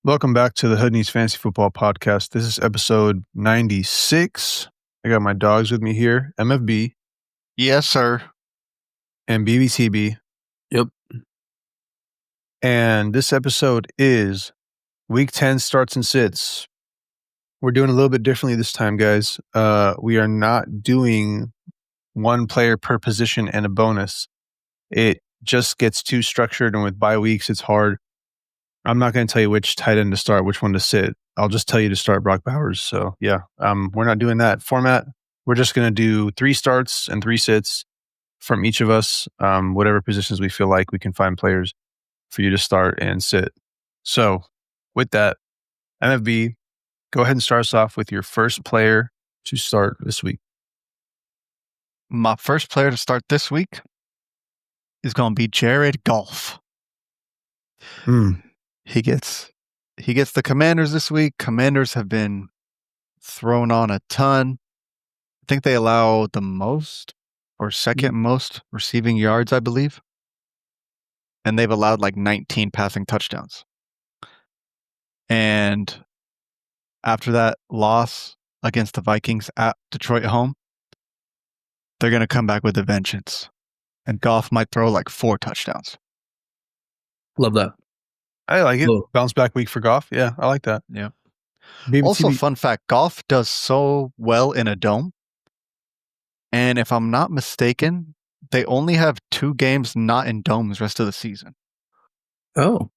Welcome back to the Hood Needs Fantasy Football Podcast. This is episode 96. I got my dogs with me here, MFB. Yes, sir. And BBTB. Yep. And this episode is Week 10 starts and sits. We're doing a little bit differently this time, guys. We are not doing one player per position and a bonus. It just gets too structured, and with bye weeks, it's hard. I'm not going to tell you which tight end to start, which one to sit. I'll just tell you to start Brock Bowers. So, yeah, we're not doing that format. We're just going to do 3 starts and 3 sits from each of us, whatever positions we feel like we can find players for you to start and sit. So, with that, MFB, go ahead and start us off with your first player to start this week. My first player to start this week is going to be Jared Goff. He gets the Commanders this week. Commanders have been thrown on a ton. I think they allow the most or second most receiving yards, I believe. And they've allowed like 19 passing touchdowns. And after that loss against the Vikings at Detroit home, they're going to come back with a vengeance. And Goff might throw like 4 touchdowns. Love that. I like it. Bounce back week for Goff. Yeah, I like that. Yeah. BBTB. Also, fun fact, Goff does so well in a dome. And if I'm not mistaken, they only have 2 games not in domes rest of the season. Oh,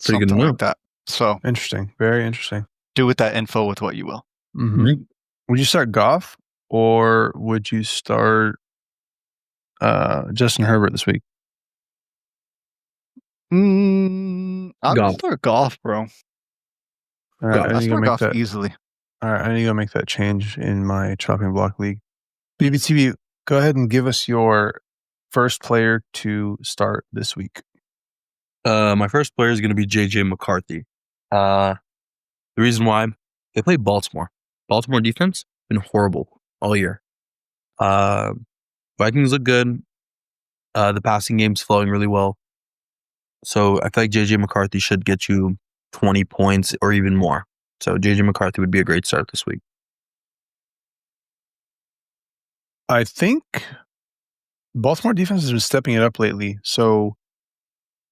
pretty good to know. Like that. So Interesting. Very interesting. do with that info with what you will. Mm-hmm. Would you start Goff or would you start Justin Herbert this week? I'll Goff. start Goff, bro. All right, I'll start Goff easily. All right, I need to go make that change in my chopping block league. BBTV, go ahead and give us your first player to start this week. My first player is going to be JJ McCarthy. The reason why, they play Baltimore. Baltimore defense been horrible all year. Vikings look good. The passing game's flowing really well. So I feel like JJ McCarthy should get you 20 points or even more. So JJ McCarthy would be a great start this week. I think Baltimore defense has been stepping it up lately, so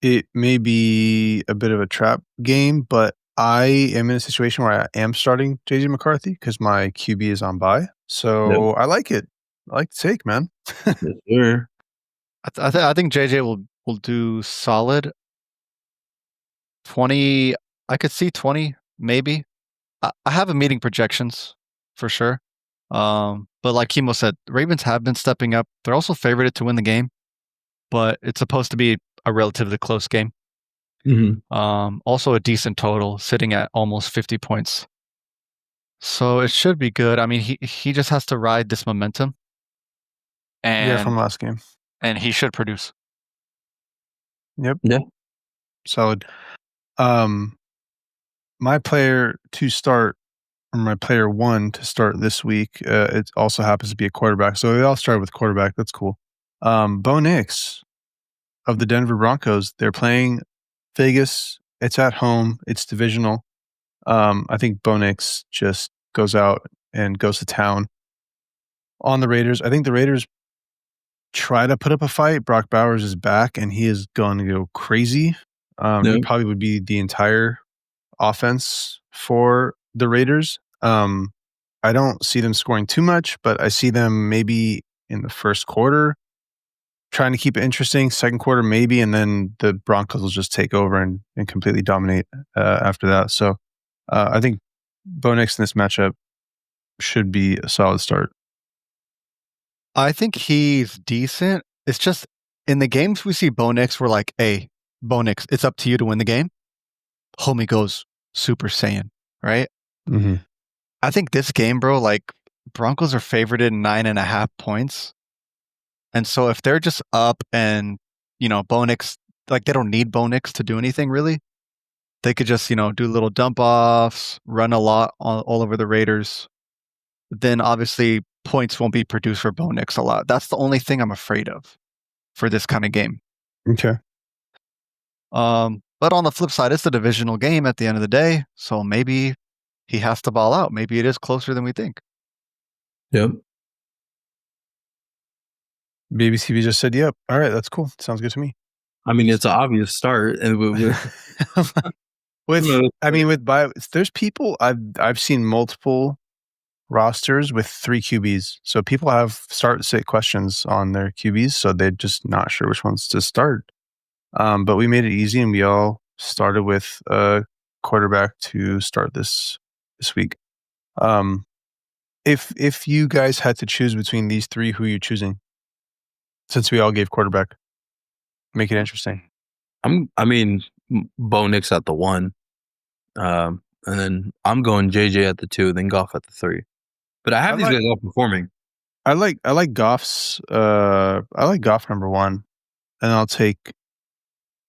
it may be a bit of a trap game, but I am in a situation where I am starting JJ McCarthy because my QB is on bye. So I like it. I like the take, man. Yes, sir. I think JJ will do solid. 20, I could see 20, maybe. I have a meeting projections for sure. But like Kimo said, Ravens have been stepping up. They're also favored to win the game, but it's supposed to be a relatively close game. Mm-hmm. Also a decent total, sitting at almost 50 points. So it should be good. I mean, he just has to ride this momentum. And from last game. And he should produce. Yep. Yeah. Solid. My player to start, or my player 1 to start this week, it also happens to be a quarterback. So we all started with quarterback. That's cool. Bo Nix of the Denver Broncos. They're playing Vegas. It's at home. It's divisional. I think Bo Nix just goes out and goes to town on the Raiders. I think the Raiders try to put up a fight. Brock Bowers is back, and he is going to go crazy. He probably would be the entire offense for the Raiders. I don't see them scoring too much, but I see them maybe in the first quarter trying to keep it interesting. Second quarter, maybe, and then the Broncos will just take over and completely dominate after that. So I think Bo Nix in this matchup should be a solid start. I think he's decent. It's just in the games we see Bo Nix, we're like, hey, Bo Nix, it's up to you to win the game. Homie goes Super Saiyan, right? Mm-hmm. I think this game, bro, like Broncos are favored in 9.5 points. And so if they're just up and, Bo Nix, like they don't need Bo Nix to do anything really. They could just, do little dump offs, run a lot all over the Raiders. Then obviously points won't be produced for Bo Nix a lot. That's the only thing I'm afraid of for this kind of game. Okay. But But on the flip side, it's a divisional game at the end of the day, so maybe he has to ball out. Maybe it is closer than we think. Yep. BBTV just said, "Yep, all right, that's cool. Sounds good to me." I mean, it's an obvious start, and There's people I've seen multiple rosters with 3 QBs, so people have start-sit questions on their QBs, so they're just not sure which ones to start. But we made it easy, and we all started with a quarterback to start this week. If you guys had to choose between these 3, who are you choosing? Since we all gave quarterback, make it interesting. Bo Nix at the 1, and then I'm going JJ at the 2, then Goff at the 3. But I have these guys all performing. I like Goff's. I like Goff number 1, and I'll take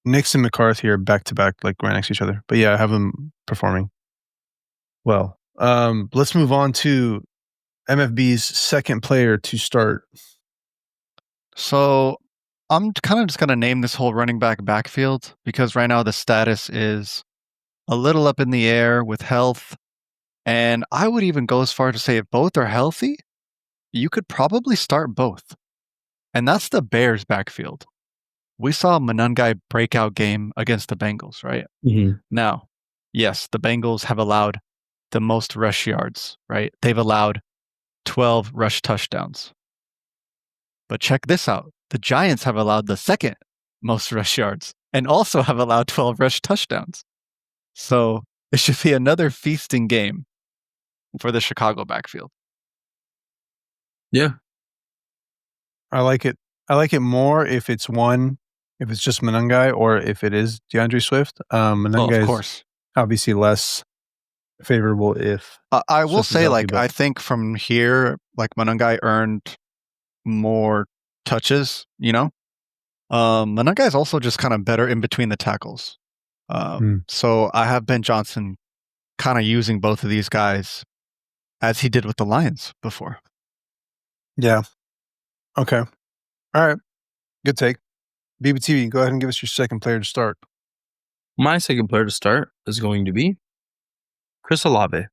Nix and McCarthy are back to back, like right next to each other. But yeah, I have them performing well. Let's move on to MFB's second player to start. So I'm kind of just going to name this whole running back backfield because right now the status is a little up in the air with health. And I would even go as far to say if both are healthy, you could probably start both. And that's the Bears backfield. We saw Monangai breakout game against the Bengals, right? Mm-hmm. Now, yes, the Bengals have allowed the most rush yards, right? They've allowed 12 rush touchdowns. But check this out. The Giants have allowed the second most rush yards and also have allowed 12 rush touchdowns. So it should be another feasting game for the Chicago backfield. Yeah. I like it. I like it more if it's just Monangai or if it is DeAndre Swift. Monangai of course. is obviously less favorable if I will Swift is say, healthy, like, but I think from here, like, Monangai earned more touches, you know? Monangai is also just kind of better in between the tackles. So I have Ben Johnson kind of using both of these guys as he did with the Lions before. Yeah. Okay. All right. Good take. BBTV, go ahead and give us your second player to start. My second player to start is going to be Chris Olave.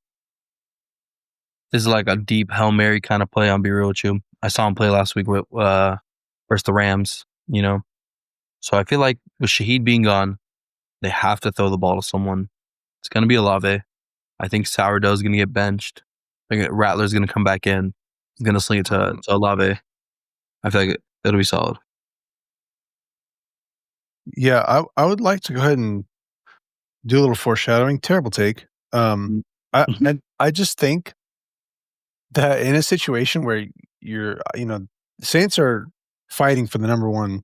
This is like a deep Hail Mary kind of play, I'll be real with you. I saw him play last week with versus the Rams, you know. So I feel like with Shaheed being gone, they have to throw the ball to someone. It's going to be Olave. I think Sourdough is going to get benched. I think Rattler's going to come back in. He's going to sling it to Olave. I feel like it'll be solid. Yeah, I would like to go ahead and do a little foreshadowing. Terrible take. I just think that in a situation where Saints are fighting for the number 1,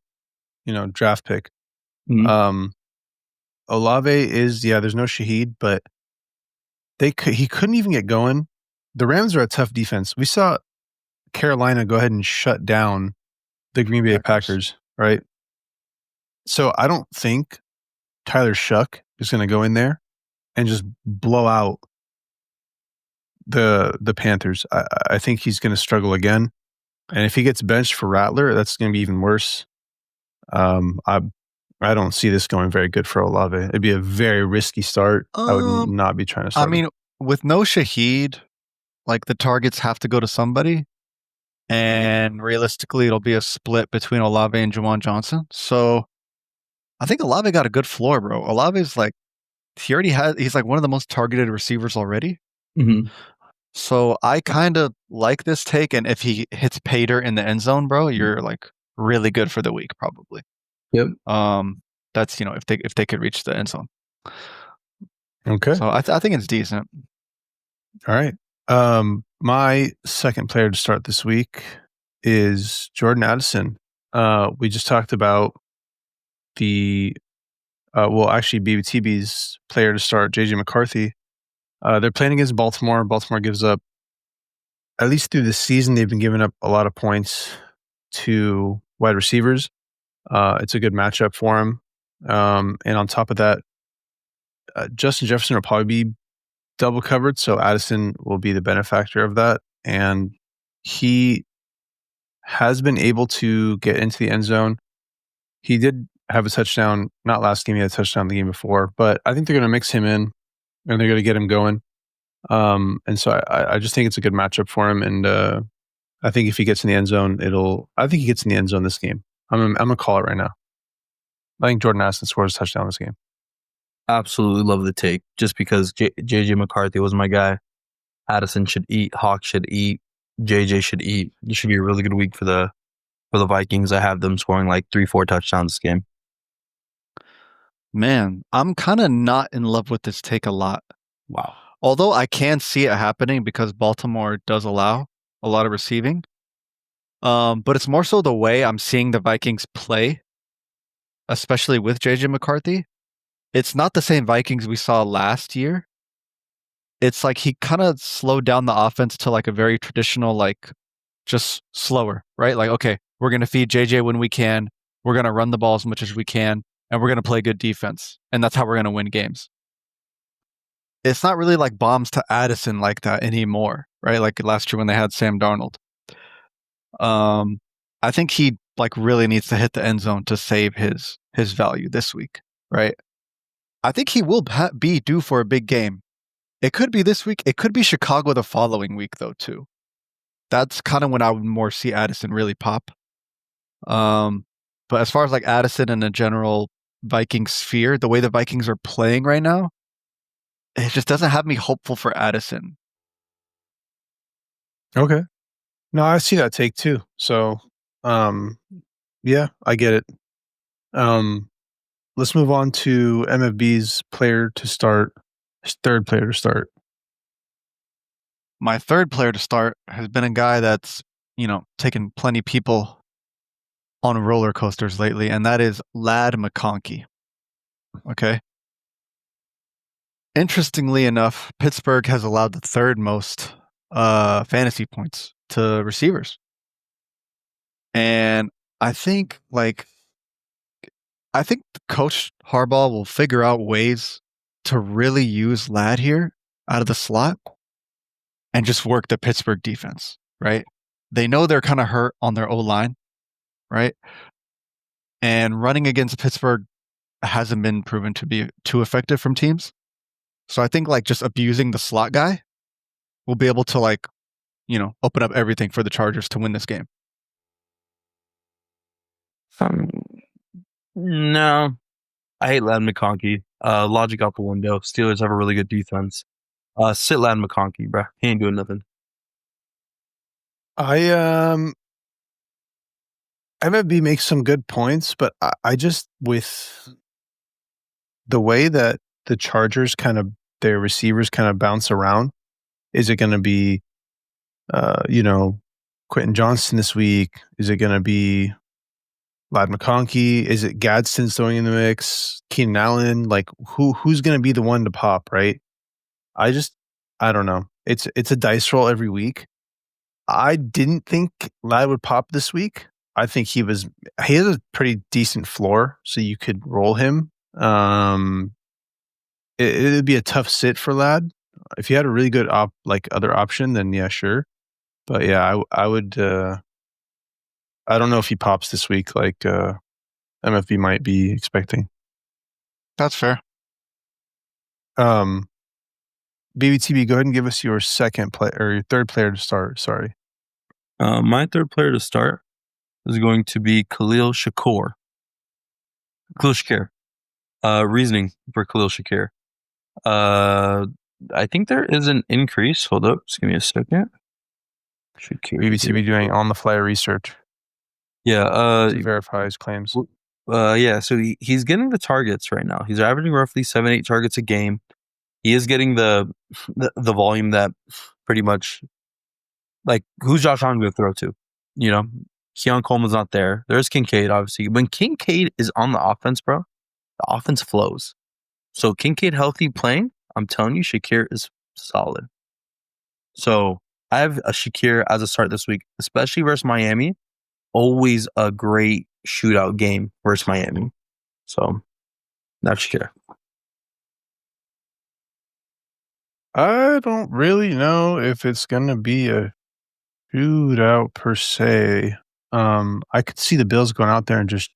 draft pick. Olave is, there's no Shaheed, but he couldn't even get going. The Rams are a tough defense. We saw Carolina go ahead and shut down the Green Bay Packers, right? So I don't think Tyler Shuck is going to go in there and just blow out the Panthers. I think he's going to struggle again. And if he gets benched for Rattler, that's going to be even worse. I don't see this going very good for Olave. It'd be a very risky start. I would not be trying to start. I mean, with no Shaheed, like the targets have to go to somebody. And realistically, it'll be a split between Olave and Juwan Johnson. So I think Olave got a good floor, bro. Olave's like, he's like one of the most targeted receivers already. Mm-hmm. So I kind of like this take. And if he hits Pater in the end zone, bro, you're like really good for the week, probably. Yep. That's, if they could reach the end zone. Okay. So I think it's decent. All right. My second player to start this week is Jordan Addison. We just talked about BBTB's player to start, JJ McCarthy. They're playing against Baltimore. Baltimore gives up, at least through the season, they've been giving up a lot of points to wide receivers. It's a good matchup for him. And on top of that, Justin Jefferson will probably be double covered, so Addison will be the benefactor of that. And he has been able to get into the end zone. He did have a touchdown. Not last game, he had a touchdown the game before, but I think they're going to mix him in and they're going to get him going. And so I just think it's a good matchup for him. And I think if he gets in the end zone, I think he gets in the end zone this game. I'm going to call it right now. I think Jordan Addison scores a touchdown this game. Absolutely love the take. Just because JJ McCarthy was my guy. Addison should eat. Hawk should eat. JJ should eat. It should be a really good week for the Vikings. I have them scoring like 3-4 touchdowns this game. Man, I'm kind of not in love with this take a lot. Wow. Although I can see it happening because Baltimore does allow a lot of receiving. But it's more so the way I'm seeing the Vikings play, especially with JJ McCarthy. It's not the same Vikings we saw last year. It's like he kind of slowed down the offense to like a very traditional, like just slower, right? Like, okay, we're going to feed JJ when we can. We're going to run the ball as much as we can. And we're going to play good defense. And that's how we're going to win games. It's not really like bombs to Addison like that anymore, right? Like last year when they had Sam Darnold. I think he like really needs to hit the end zone to save his value this week, right? I think he will be due for a big game. It could be this week. It could be Chicago the following week, though, too. That's kind of when I would more see Addison really pop. But as far as like Addison and the general Viking sphere, the way the Vikings are playing right now, it just doesn't have me hopeful for Addison. Okay. No, I see that take too. So, yeah, I get it. Let's move on to MFB's player to start. His third player to start. My third player to start has been a guy that's, taken plenty of people on roller coasters lately, and that is Ladd McConkey. Okay. Interestingly enough, Pittsburgh has allowed the third most fantasy points to receivers. And I think Coach Harbaugh will figure out ways to really use Ladd here out of the slot and just work the Pittsburgh defense, right? They know they're kind of hurt on their O-line, right? And running against Pittsburgh hasn't been proven to be too effective from teams. So I think like just abusing the slot guy will be able to open up everything for the Chargers to win this game. No, I hate Ladd McConkey. Logic out the window. Steelers have a really good defense. Sit Ladd McConkey, bro. He ain't doing nothing. MFB makes some good points, but I just, with the way that the Chargers their receivers kind of bounce around, is it going to be, Quentin Johnston this week? Is it going to be Ladd McConkey? Is it Gadsden throwing in the mix? Keenan Allen? Like who's going to be the one to pop, right? I don't know. It's a dice roll every week. I didn't think Ladd would pop this week. I think he has a pretty decent floor, so you could roll him. It'd be a tough sit for Ladd. If you had a really good other option, then yeah, sure. But yeah, I would. I don't know if he pops this week like MFB might be expecting. That's fair. BBTB, go ahead and give us your second play or your third player to start. Sorry. My third player to start is going to be Khalil Shakir. Reasoning for Khalil Shakir. I think there is an increase. Hold up. Just give me a second. BBTB doing on the fly research. Yeah. To verify his claims. Yeah. So he's getting the targets right now. He's averaging roughly 7-8 targets a game. He is getting the volume that pretty much, like, who's Josh Allen going to throw to? Keon Coleman's not there. There's Kincaid, obviously. When Kincaid is on the offense, bro, the offense flows. So Kincaid healthy playing, I'm telling you, Shakir is solid. So I have a Shakir as a start this week, especially versus Miami. Always a great shootout game versus Miami. So that's Shakir. I don't really know if it's going to be a shootout per se. I could see the Bills going out there and just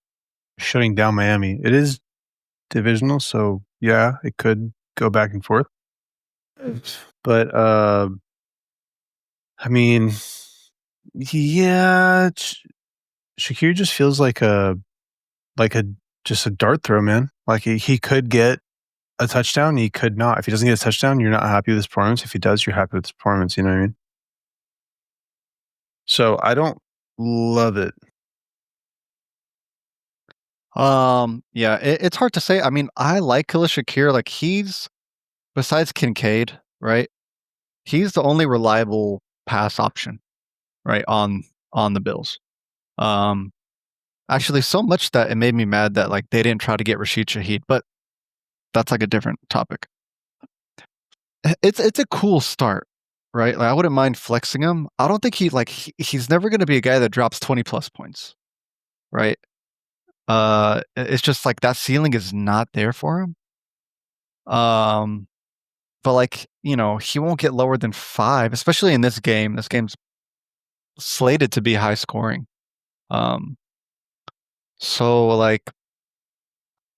shutting down Miami. It is divisional, so yeah, it could go back and forth. But I mean, yeah, Shakir just feels like a just a dart throw, man. Like he could get a touchdown, he could not. If he doesn't get a touchdown, you're not happy with his performance. If he does, you're happy with his performance. You know what I mean? So I don't love it. Yeah, it's hard to say. I mean, I like Khalil Shakir. Like he's besides Kincaid, right? He's the only reliable pass option, right, on the Bills. Actually, so much that it made me mad that like they didn't try to get Rashid Shaheed, but that's like a different topic. It's a cool start, right? Like I wouldn't mind flexing him. I don't think he's never going to be a guy that drops 20 plus points, right? It's just like that ceiling is not there for him. But like, you know, he won't get lower than 5, especially in this game. This game's slated to be high scoring. So like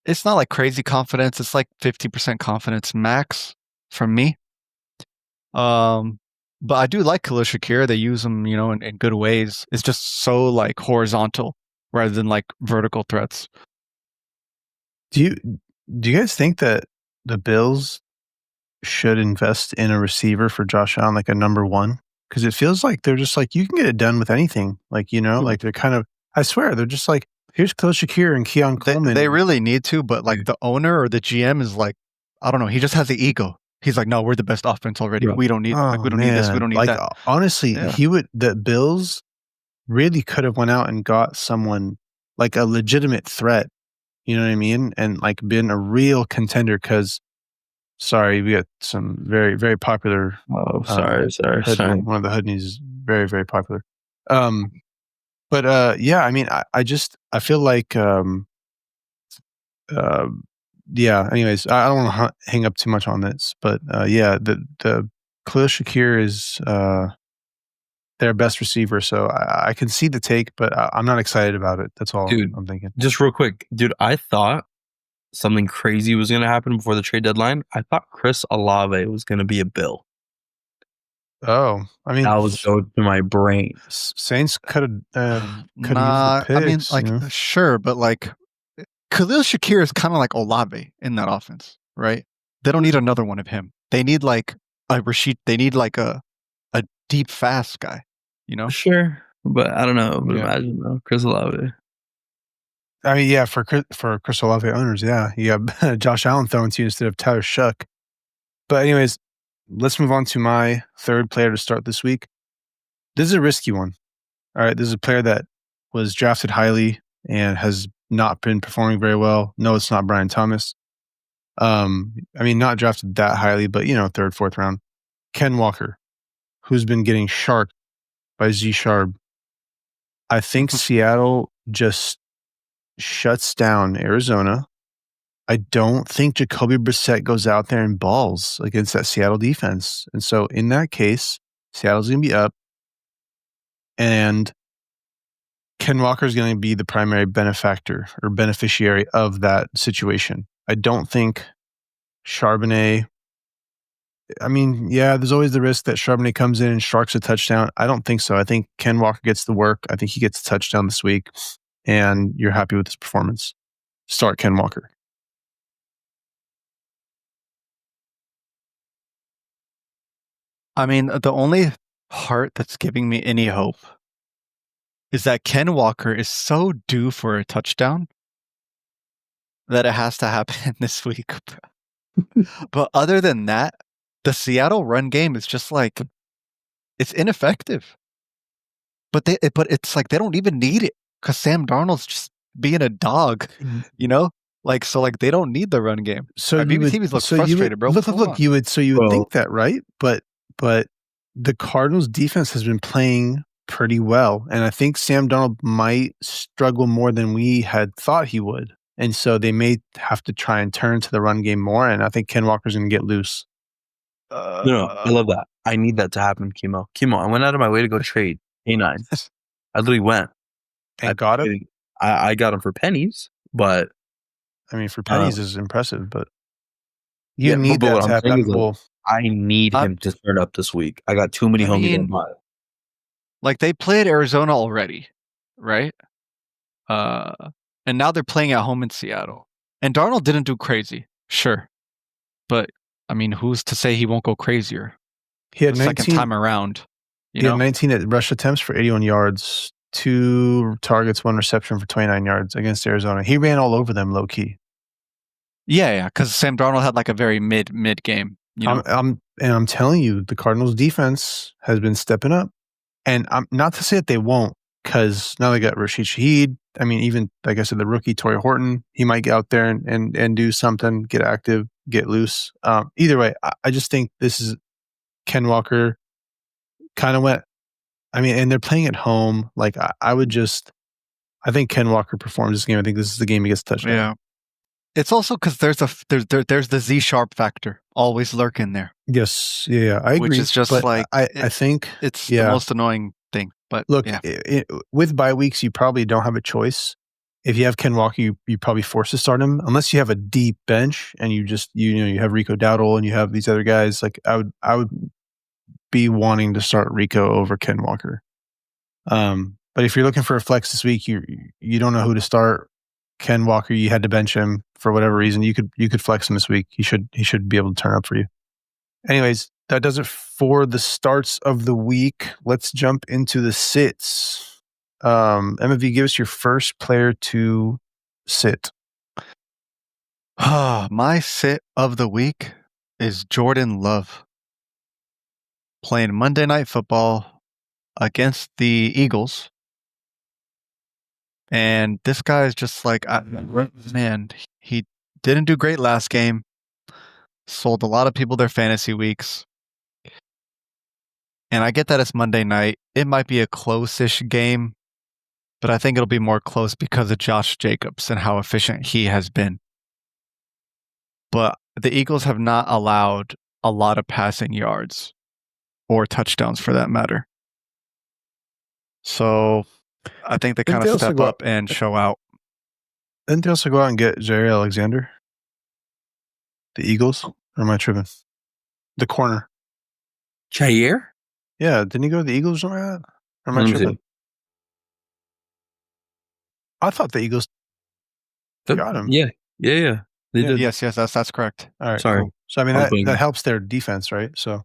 it's not like crazy confidence. It's like 50% confidence max from me. But I do like Khalil Shakir. They use him, you know, in good ways. It's just so like horizontal rather than like vertical threats. Do you guys think that the Bills should invest in a receiver for Josh Allen, like a number 1? Because it feels like they're just like, you can get it done with anything. Like, you know, like they're kind of, I swear, they're just like, here's Khalil Shakir and Keon Coleman. They really need to, but like the owner or the GM is like, I don't know. He just has the ego. He's like, no, we're the best offense already. Yeah. We don't need we don't need this. We don't need like, that. Honestly, Yeah. the Bills really could have went out and got someone like a legitimate threat. You know what I mean? And like been a real contender because, sorry, we got some very, very popular. Oh, sorry. One of the Hoodneys is very, very popular. But yeah, I mean, I feel like, yeah. Anyways, I don't want to hang up too much on this, but yeah, the Khalil Shakir is their best receiver, so I can see the take, but I'm not excited about it. That's all, Dude. I'm thinking. Just real quick, dude, I thought something crazy was going to happen before the trade deadline. I thought Chris Olave was going to be a Bill. Oh, I mean, That was going to my brain. Saints could have Nah, I mean, like, you know? sure, but like Khalil Shakir is kind of like Olave in that offense, right? They don't need another one of him. They need like a Rashid. They need like a deep, fast guy, you know? Sure, but I don't know. But Yeah. imagine though, Chris Olave. I mean, yeah, for Chris Olave owners, yeah, you have Josh Allen throwing to you instead of Tyler Shuck. But anyways, let's move on to my third player to start this week. This is a risky one. All right, this is a player that was drafted highly and has not been performing very well. No, it's not Brian Thomas. I mean, not drafted that highly, but you know, 3rd, 4th round. Ken Walker, who's been getting sharked by Z Sharb. I think Seattle just shuts down Arizona. I don't think Jacoby Brissett goes out there and balls against that Seattle defense. And so in that case, Seattle's going to be up and Ken Walker is going to be the primary benefactor or beneficiary of that situation. I don't think Charbonnet, I mean, yeah, there's always the risk that Charbonnet comes in and sharks a touchdown. I don't think so. I think Ken Walker gets the work. I think he gets a touchdown this week and you're happy with his performance. Start Ken Walker. I mean, the only part that's giving me any hope is that Ken Walker is so due for a touchdown that it has to happen this week. But other than that, the Seattle run game is just like, it's ineffective. But it's like they don't even need it because Sam Darnold's just being a dog, you know? Like, so like they don't need the run game. So Our BB looks frustrated, bro. Look, you would think that, right? But the Cardinals defense has been playing pretty well. And I think Sam Darnold might struggle more than we had thought he would. And so they may have to try and turn to the run game more. And I think Ken Walker's going to get loose. No, I love that. I need that to happen, Chemo. I went out of my way to go trade A9. I literally went. And got him? I got him for pennies, but I mean, for pennies is impressive, but you Yeah, need but that what to I'm have saying that is, like, bull. I need him to turn up this week. I got too many I homies mean- on my. Like, they played Arizona already, right? And now they're playing at home in Seattle. And Darnold didn't do crazy, sure. But, I mean, who's to say he won't go crazier He had the second 19. time around? You He had know? 19 at rush attempts for 81 yards, 2 targets, 1 reception for 29 yards against Arizona. He ran all over them low key. Yeah, because Sam Darnold had like a very mid game. You know? I'm telling you, the Cardinals defense has been stepping up. And I'm not to say that they won't, because now they got Rashid Shaheed. I mean, even like I said, the rookie Torrey Horton, he might get out there and do something, get active, get loose. Either way, I just think this is Ken Walker kind of went. I mean, and they're playing at home. Like I think Ken Walker performs this game. I think this is the game he gets touchdown. Yeah. It's also because there's the Z Sharp factor always lurking there. Yes, yeah, I agree. Which is just but like I think it's yeah. the most annoying thing. But Look, yeah. With bye weeks, you probably don't have a choice. If you have Ken Walker, you probably force to start him unless you have a deep bench and you just you have Rico Dowdle and you have these other guys. Like I would be wanting to start Rico over Ken Walker. But if you're looking for a flex this week, you don't know who to start. Ken Walker, you had to bench him for whatever reason. You could flex him this week. He should be able to turn up for you. Anyways, that does it for the starts of the week. Let's jump into the sits. MFV, give us your first player to sit. My sit of the week is Jordan Love playing Monday Night Football against the Eagles. And this guy is just like, man, he didn't do great last game. Sold a lot of people their fantasy weeks. And I get that it's Monday night. It might be a close-ish game, but I think it'll be more close because of Josh Jacobs and how efficient he has been. But the Eagles have not allowed a lot of passing yards or touchdowns for that matter. So I think they kind of step up and show out. Didn't they also go out and get Jair Alexander? The Eagles? Or am I tripping? The corner. Jair? Yeah, didn't he go to the Eagles or something like that? Or am I tripping? I thought the Eagles got him. Yeah. They did. Yes, that's correct. All right, Sorry. cool. So I mean that helps their defense, right? So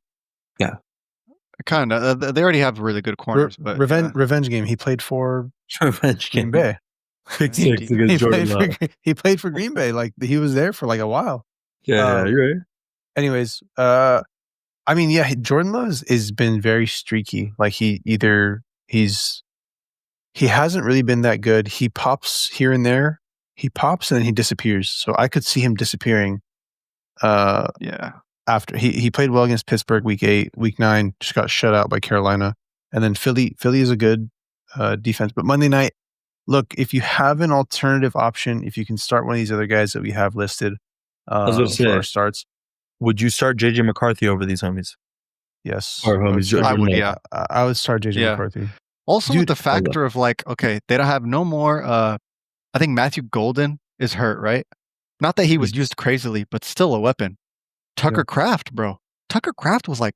kind of. They already have really good corners. But revenge game. He played for Revenge Green game. Bay. Jordan He played for Green Bay. Like he was there for like a while. Yeah, you're right. Anyways, I mean, yeah, Jordan Love has been very streaky. Like he hasn't really been that good. He pops here and there. He pops and then he disappears. So I could see him disappearing. After he played well against Pittsburgh week 8, week 9, just got shut out by Carolina. And then Philly is a good defense. But Monday night, look, if you have an alternative option, if you can start one of these other guys that we have listed I was going to for say, our starts. would you start JJ McCarthy over these homies? Yes. Or homies? I would, yeah. I would start JJ McCarthy. Also with the factor of like, okay, they don't have no more, I think Matthew Golden is hurt, right? Not that he was used crazily, but still a weapon. Tucker Kraft, bro. Tucker Kraft was like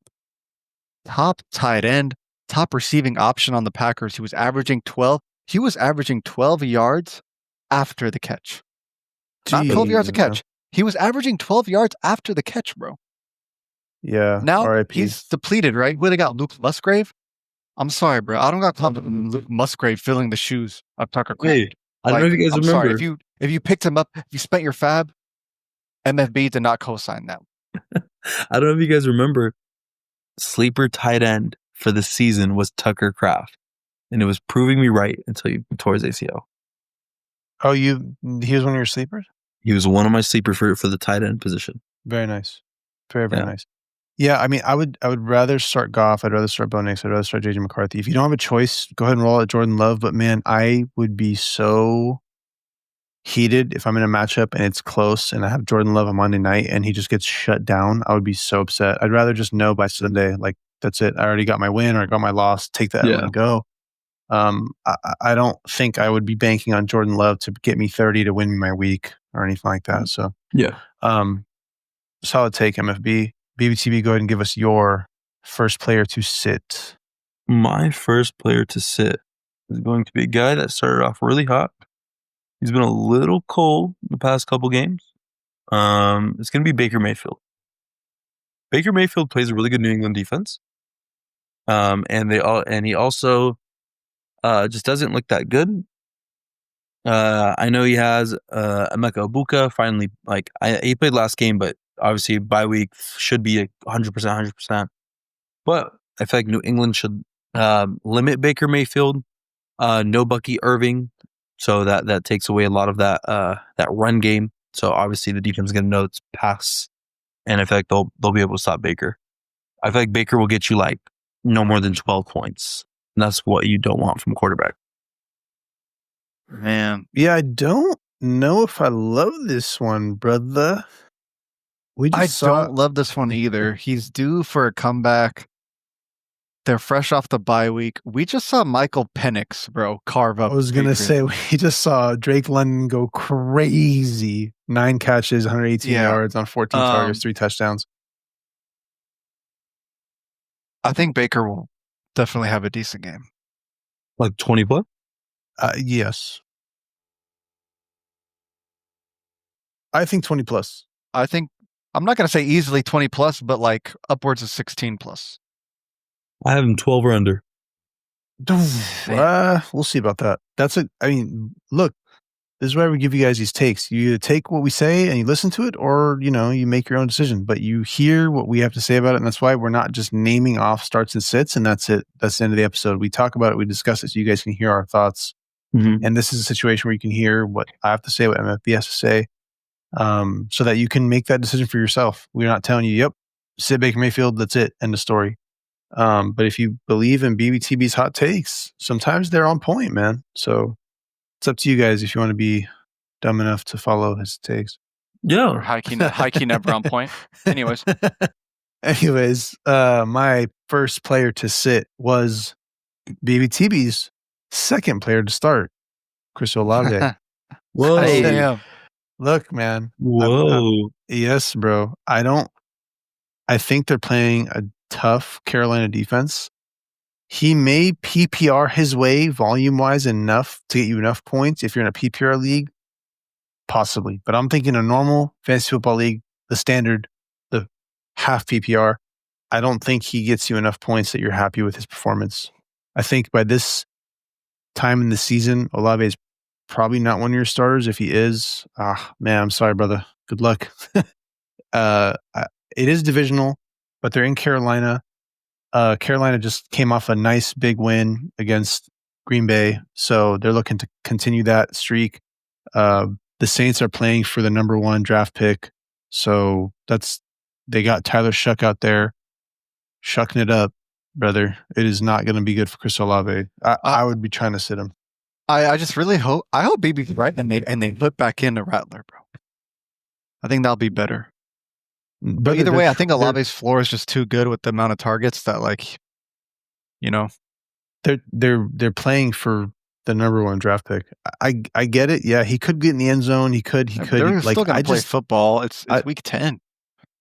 top tight end, top receiving option on the Packers. He was averaging 12 yards after the catch. Not 12 yards a catch. He was averaging 12 yards after the catch, bro. Yeah. Now RIP. he's depleted, right? What they got? Luke Musgrave? I'm sorry, bro. I don't got time for Luke Musgrave filling the shoes of Tucker Kraft. Wait, I don't know if you guys remember. Sorry, if you picked him up, if you spent your fab, MFB did not co-sign that. I don't know if you guys remember. Sleeper tight end for the season was Tucker Kraft, and it was proving me right until he tore his ACL. Oh, he was one of your sleepers? He was one of my sleeper for the tight end position. Very nice. Very nice. Yeah, I mean, I would rather start Goff. I'd rather start Bo Nix. I'd rather start JJ McCarthy. If you don't have a choice, go ahead and roll out Jordan Love. But man, I would be so heated if I'm in a matchup and it's close and I have Jordan Love on Monday night and he just gets shut down. I would be so upset. I'd rather just know by Sunday, like, that's it. I already got my win or I got my loss. Take that and go. I don't think I would be banking on Jordan Love to get me 30 to win me my week or anything like that. So, Yeah. solid take, MFB. BBTB, go ahead and give us your first player to sit. My first player to sit is going to be a guy that started off really hot. He's been a little cold the past couple games. It's going to be Baker Mayfield. Baker Mayfield plays a really good New England defense. And he also just doesn't look that good. I know he has Emeka Egbuka finally. He played last game, but obviously bye week should be 100%. But I feel like New England should limit Baker Mayfield. No Bucky Irving, so that takes away a lot of that run game. So obviously the defense is going to know it's pass, and I feel like they'll be able to stop Baker. I feel like Baker will get you like no more than 12 points. And that's what you don't want from a quarterback. Man. Yeah, I don't know if I love this one, brother. Don't love this one either. He's due for a comeback. They're fresh off the bye week. We just saw Michael Penix, bro, carve up. I was going to say, we just saw Drake London go crazy. 9 catches, 118 yards on 14 targets, 3 touchdowns. I think Baker will definitely have a decent game. Like 20 plus? Yes. I think 20 plus. I think, I'm not going to say easily 20 plus, but like upwards of 16 plus. I have him 12 or under. We'll see about that. Look, this is why we give you guys these takes. You either take what we say and you listen to it, or, you make your own decision. But you hear what we have to say about it, and that's why we're not just naming off starts and sits, and that's it. That's the end of the episode. We talk about it, we discuss it, so you guys can hear our thoughts. Mm-hmm. And this is a situation where you can hear what I have to say, what MFB has to say, so that you can make that decision for yourself. We're not telling you, yep, sit Baker Mayfield, that's it, end of story. But if you believe in BBTB's hot takes, sometimes they're on point, man. So it's up to you guys if you want to be dumb enough to follow his takes. Yeah. Hiking never on point. Anyways, my first player to sit was BBTB's second player to start, Chris Olave. Whoa. Damn. Look, man. Whoa. Yes, bro. I think they're playing a tough Carolina defense. He may PPR his way volume-wise enough to get you enough points if you're in a PPR league. Possibly. But I'm thinking a normal fantasy football league, the standard, the half PPR, I don't think he gets you enough points that you're happy with his performance. I think by this time in the season, Olave is probably not one of your starters. If he is, man, I'm sorry, brother. Good luck. It is divisional, but they're in Carolina. Carolina just came off a nice big win against Green Bay, so they're looking to continue that streak. The Saints are playing for the number 1 draft pick, so they got Tyler Shuck out there shucking it up, brother. It is not going to be good for Chris Olave. I would be trying to sit him. I just really hope BB's right and they put back in a Rattler, bro. I think that'll be better. But either way, I think Olave's floor is just too good with the amount of targets that, they're playing for the number 1 draft pick. I get it. Yeah, he could get in the end zone. He could. They're still gonna play football. It's week 10.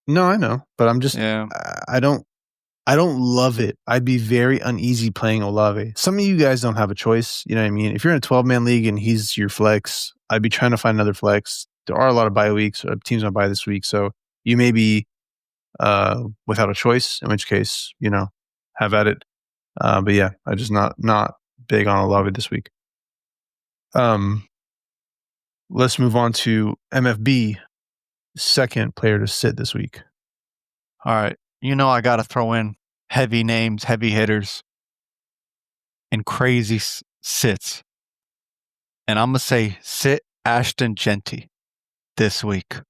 No, I know, but I'm just. Yeah. I don't love it. I'd be very uneasy playing Olave. Some of you guys don't have a choice. You know what I mean? If you're in a 12-man league and he's your flex, I'd be trying to find another flex. There are a lot of bye weeks. Teams on bye this week, so you may be without a choice. In which case, have at it. But yeah, I just not big on Olave this week. Let's move on to MFB, second player to sit this week. All right. I got to throw in heavy names, heavy hitters, and crazy sits. And I'm going to say sit Ashton Jeanty this week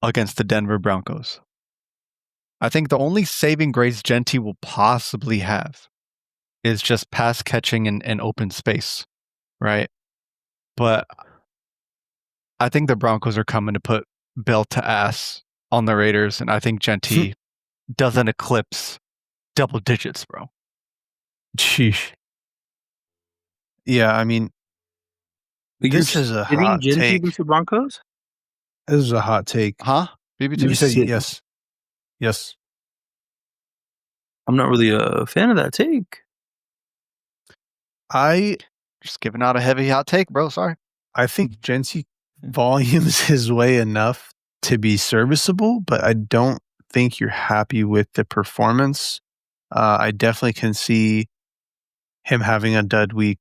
against the Denver Broncos. I think the only saving grace Jeanty will possibly have is just pass catching in open space, right? But I think the Broncos are coming to put belt to ass on the Raiders, and I think Jeanty doesn't eclipse double digits, bro. Sheesh. Yeah, I mean, But this you're is a sitting hot Gen take. versus Broncos? This is a hot take. Huh? You BB2? said sit- yes. Yes. I'm not really a fan of that take. I Just giving out a heavy hot take, bro. Sorry. think Genty volumes his way enough to be serviceable, but I don't think you're happy with the performance. I definitely can see him having a dud week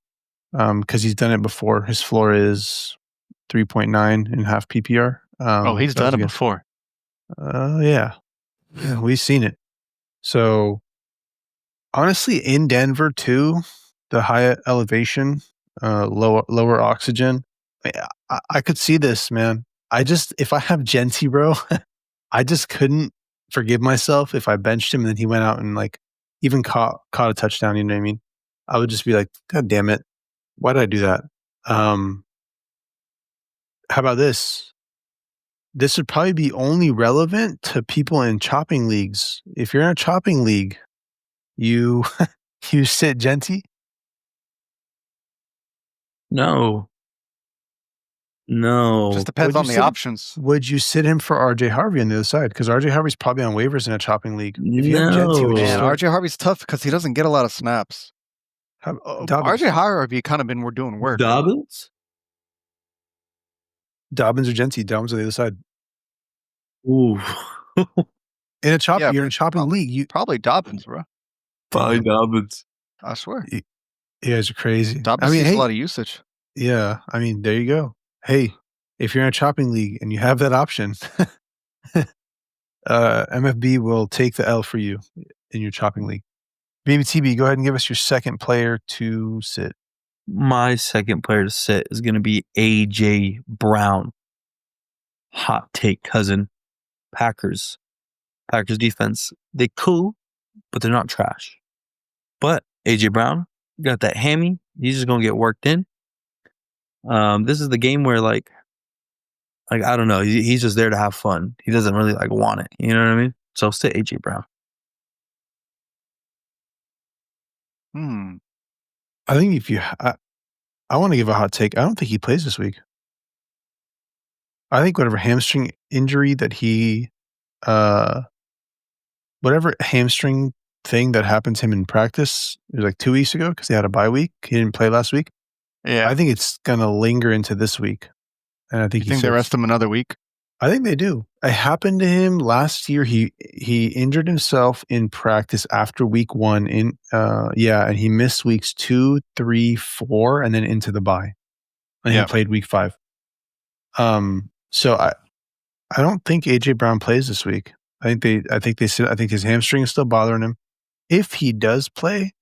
because he's done it before. His floor is 3.9 in half PPR. He's that was done it against- before. Yeah, we've seen it. So honestly, in Denver too, the high elevation, lower oxygen. I could see this, man. If I have Genty, bro, I just couldn't forgive myself if I benched him and then he went out and like even caught a touchdown. You know what I mean? I would just be like, God damn it, why did I do that? How about this? This would probably be only relevant to people in chopping leagues. If you're in a chopping league, you sit Genty. No. Just depends Would on you the sit him? options. Would you sit him for RJ Harvey on the other side? Because RJ Harvey's probably on waivers in a chopping league. If you have Genty, would you Man, start? RJ Harvey's tough because he doesn't get a lot of snaps. Dobbins. RJ Harvey kind of been doing work. Dobbins? Dobbins or Genty? Dobbins on the other side. Ooh. In a chop, Yeah, you're in a chopping league. You Probably Dobbins, bro. Probably Dobbins. I swear. you guys are crazy. Dobbins sees a lot of usage. yeah. I mean, there you go. Hey, if you're in a chopping league and you have that option, MFB will take the L for you in your chopping league. BBTB, go ahead and give us your second player to sit. My second player to sit is going to be AJ Brown. Hot take, cousin. Packers defense. They cool, but they're not trash. But AJ Brown got that hammy. He's just going to get worked in. This is the game where like I don't know. He's just there to have fun. He doesn't really like want it. You know what I mean? So sit AJ Brown. I think if you, I want to give a hot take. I don't think he plays this week. I think whatever hamstring injury that he, whatever hamstring thing that happened to him in practice, it was like 2 weeks ago because he had a bye week. He didn't play last week. Yeah. I think it's gonna linger into this week, and I think You think they rest him another week? I think they do. It happened to him last year. He injured himself in practice after week 1 and he missed weeks 2, 3, 4, and then into the bye. And he played week 5. So I don't think AJ Brown plays this week. I think his hamstring is still bothering him. If he does play,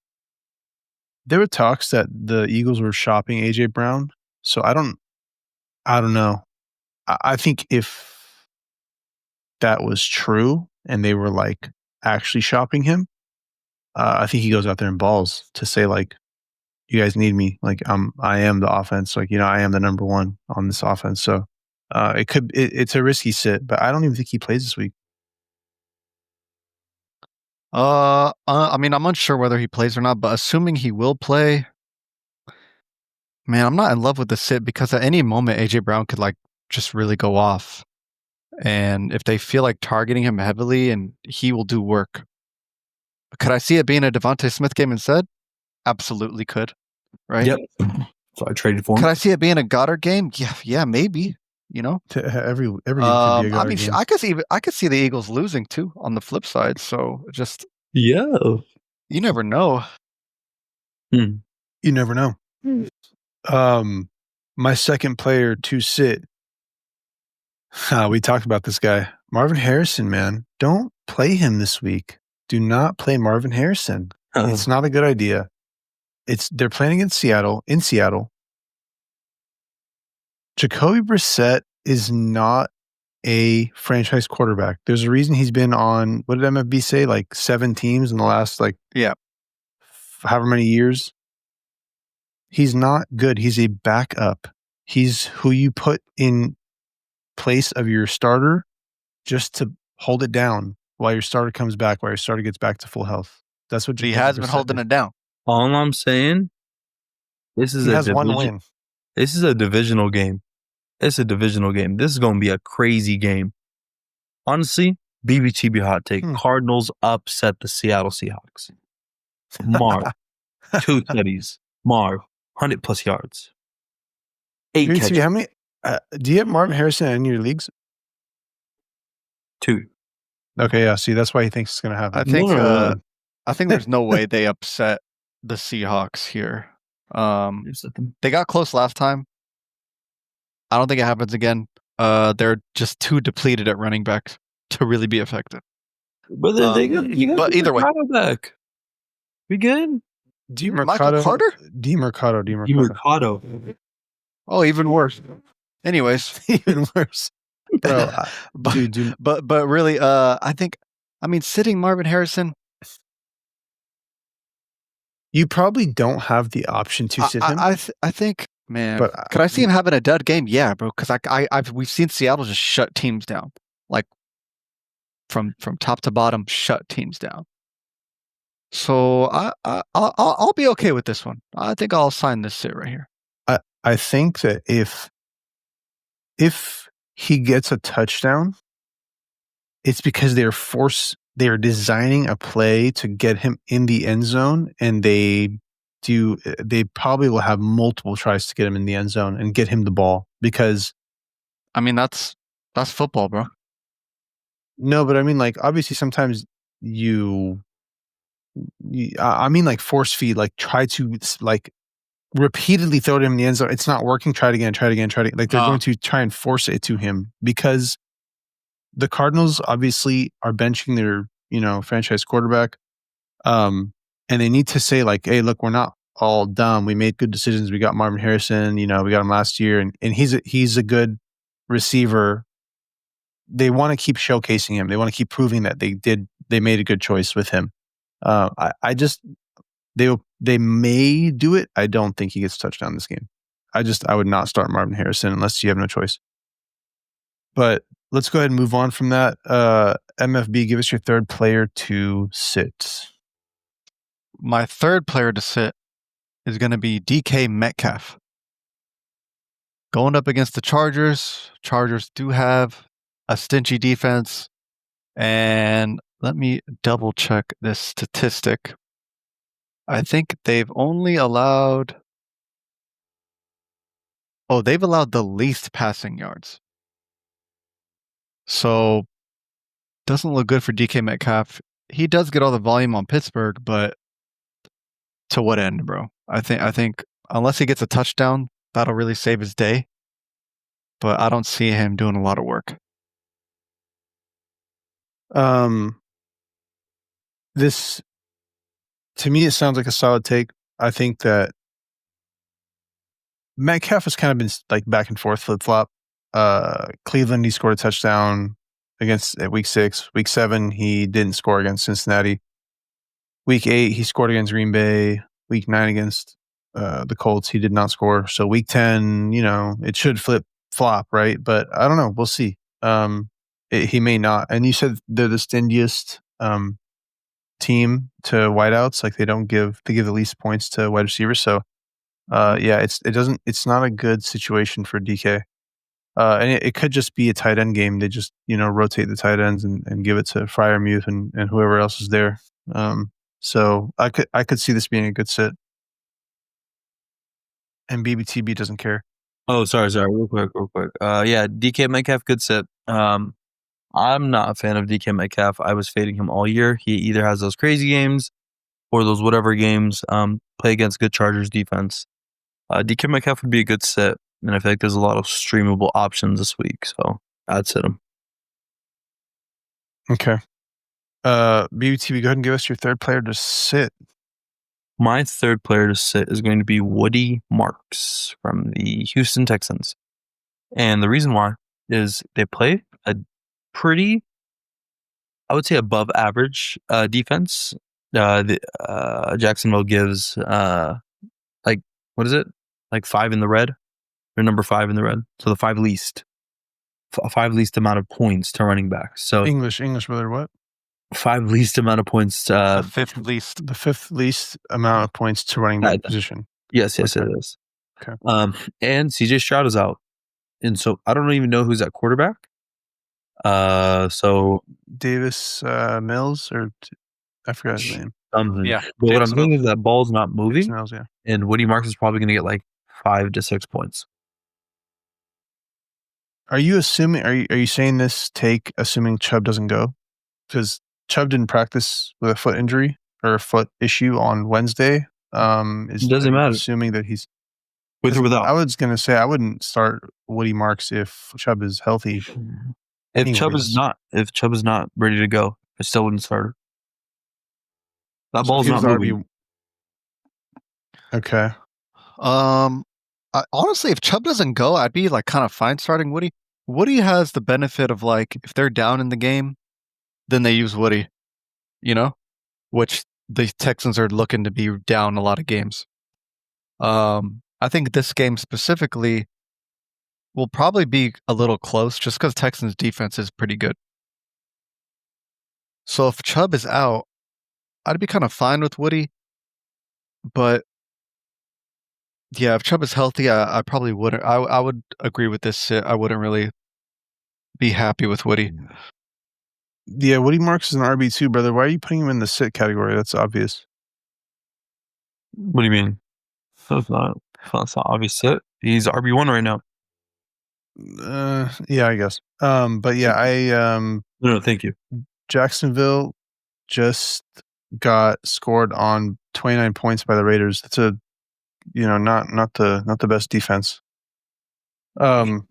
there were talks that the Eagles were shopping AJ Brown. So I don't know. I think if that was true and they were like actually shopping him, I think he goes out there and balls to say like, you guys need me. Like I am the offense. Like, I am the number one on this offense. So it's a risky sit, but I don't even think he plays this week. I mean, I'm unsure whether he plays or not, but assuming he will play, man, I'm not in love with the sit because at any moment AJ Brown could like just really go off. And if they feel like targeting him heavily and he will do work. Could I see it being a Devontae Smith game instead? Absolutely could. Right? Yep. So I traded for him. Could I see it being a Goddard game? Yeah, maybe. Every game could be a I mean, game. I could see the Eagles losing too on the flip side. So just Yeah. you never know. You never know. My second player to sit. We talked about this guy, Marvin Harrison. Man, don't play him this week. Do not play Marvin Harrison. It's not a good idea. They're playing against Seattle. In Seattle, Jacoby Brissett is not a franchise quarterback. There's a reason he's been on, what did MFB say, like 7 teams in the last however many years. He's not good. He's a backup. He's who you put in place of your starter just to hold it down while your starter comes back, while your starter gets back to full health. That's what He has been holding it down. All I'm saying This is He a has one division. win. This is a divisional game. It's a divisional game. This is going to be a crazy game. Honestly, BBTB hot take. Cardinals upset the Seattle Seahawks. Marv, 2 tutties. Marv, 100+ yards. 8 BBTB, catches. how many? Do you have Marvin Harrison in your leagues? 2. Okay, yeah. See, that's why he thinks it's going to happen. I think there's no way they upset the Seahawks here. They got close last time. I don't think it happens again. They're just too depleted at running back to really be effective. But but either way, back. We good? Michael Carter? DeMercado. Oh, even worse. Anyways, Even worse. Bro, but really, sitting Marvin Harrison. You probably don't have the option to sit him. I think, man. But could I see him having a dud game? Yeah, bro. Because we've seen Seattle just shut teams down, like from top to bottom, shut teams down. So I'll be okay with this one. I think I'll sign this sit right here. I think that if he gets a touchdown, it's because they're designing a play to get him in the end zone, and they probably will have multiple tries to get him in the end zone and get him the ball, because that's football, bro. No, but like, obviously sometimes force feed, like try to like repeatedly throw it in the end zone. It's not working. Try it again. Like they're going to try and force it to him, because the Cardinals obviously are benching their, franchise quarterback. And they need to say like, hey, look, we're not all dumb. We made good decisions. We got Marvin Harrison, we got him last year, and he's a good receiver. They want to keep showcasing him. They want to keep proving that they made a good choice with him. They may do it. I don't think he gets a touchdown this game. I would not start Marvin Harrison unless you have no choice. But let's go ahead and move on from that. MFB, give us your third player to sit. My third player to sit is going to be DK Metcalf. Going up against the Chargers. Chargers do have a stingy defense. And let me double check this statistic. I think they've only allowed... they've allowed the least passing yards. So, doesn't look good for DK Metcalf. He does get all the volume on Pittsburgh, but to what end, bro? I think unless he gets a touchdown, that'll really save his day. But I don't see him doing a lot of work. This, to me, it sounds like a solid take. I think that Metcalf has kind of been like back and forth, flip-flop. Cleveland, he scored a touchdown against at week 6. Week 7, he didn't score against Cincinnati. Week 8, he scored against Green Bay. Week 9 against the Colts, he did not score. So week 10, it should flip-flop, right? But I don't know. We'll see. He may not. And you said they're the stingiest team to wideouts. Like they give the least points to wide receivers. So it's not a good situation for DK. And it could just be a tight end game. They just, rotate the tight ends and give it to Freiermuth and whoever else is there. So I could see this being a good sit. And BBTB doesn't care. Oh, sorry. Real quick. DK Metcalf, good sit. I'm not a fan of DK Metcalf. I was fading him all year. He either has those crazy games or those whatever games, play against good Chargers defense. DK Metcalf would be a good sit. And I feel like there's a lot of streamable options this week. So I'd sit him. Okay. BBTB, go ahead and give us your third player to sit. My third player to sit is going to be Woody Marks from the Houston Texans. And the reason why is they play a pretty, I would say, above average defense. Jacksonville gives, what is it? Like 5 in the red? They're number 5 in the red. So the 5 least amount of points to running backs. So English, brother, what? 5 least amount of points. The fifth least amount of points to running back position. Yes, it Okay. is. Okay. And CJ Stroud is out, and so I don't even know who's at quarterback. So Davis Mills I forgot his name. Yeah, But what Davis I'm saying Mills. is that ball's not Davis moving, Mills, yeah. and Woody Marks is probably going to get like 5 to 6 points. Are you assuming? Are you saying this take assuming Chubb doesn't go? Because Chubb didn't practice with a foot injury or a foot issue on Wednesday. It doesn't are you matter. assuming that he's With or without. I was gonna say I wouldn't start Woody Marks if Chubb is healthy. If Chubb anyways. is not ready to go, I still wouldn't start her. That ball's He was not moving. Okay. Honestly, if Chubb doesn't go, I'd be like kind of fine starting Woody. Woody has the benefit of like if they're down in the game, then they use Woody, which the Texans are looking to be down a lot of games. I think this game specifically will probably be a little close just because Texans defense is pretty good. So if Chubb is out, I'd be kind of fine with Woody. But yeah, if Chubb is healthy, I probably wouldn't. I would agree with this sit. I wouldn't really be happy with Woody. Yeah, Woody Marks is an RB2, brother. Why are you putting him in the sit category? That's obvious. What do you mean? That's not obvious. He's RB1 right now. Yeah, I guess. But yeah, No, thank you. Jacksonville just got scored on 29 points by the Raiders. That's not the best defense. I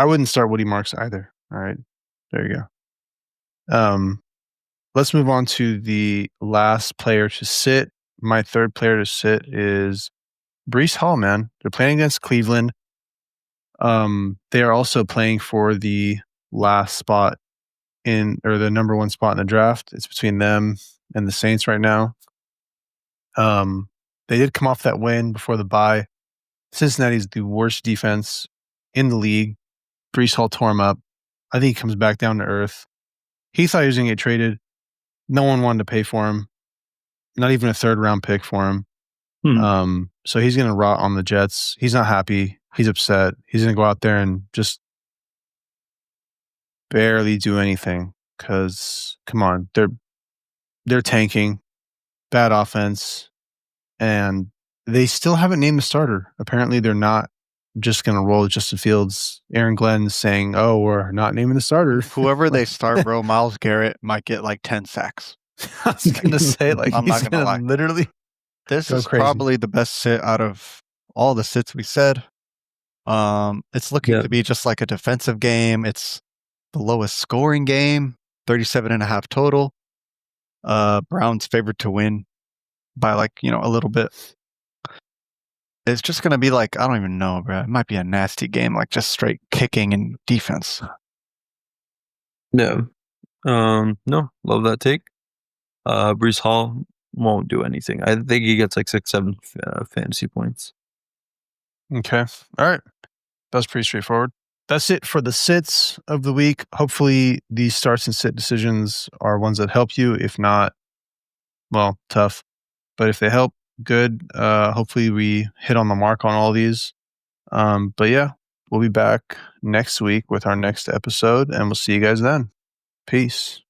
wouldn't start Woody Marks either. All right. There you go. Let's move on to the last player to sit. My third player to sit is Breece Hall, man. They're playing against Cleveland. They are also playing for the last spot or the number 1 spot in the draft. It's between them and the Saints right now. They did come off that win before the bye. Cincinnati's the worst defense in the league. Breece Hall tore him up. I think he comes back down to earth. He thought he was going to get traded. No one wanted to pay for him. Not even a 3rd round pick for him. So he's going to rot on the Jets. He's not happy. He's upset. He's going to go out there and just barely do anything because, come on, they're tanking. Bad offense. And they still haven't named the starter. Apparently, they're not just going to roll Justin Fields. Aaron Glenn's saying, "Oh, we're not naming the starter." Whoever they start, bro, Myles Garrett might get like 10 sacks. I was going to say, like, I'm he's not gonna lie. literally. This Go is crazy. probably the best sit out of all the sits we said. It's looking to be just like a defensive game. It's the lowest scoring game, 37.5 total. Browns favored to win by like, a little bit. It's just going to be like, I don't even know, bro. It might be a nasty game, like just straight kicking and defense. Yeah. No, love that take. Breece Hall won't do anything. I think he gets like 6-7 fantasy points. Okay. All right. That's pretty straightforward. That's it for the sits of the week. Hopefully these starts and sit decisions are ones that help you. If not, well, tough. But if they help, good. Hopefully we hit on the mark on all these. But yeah, we'll be back next week with our next episode, and we'll see you guys then. Peace.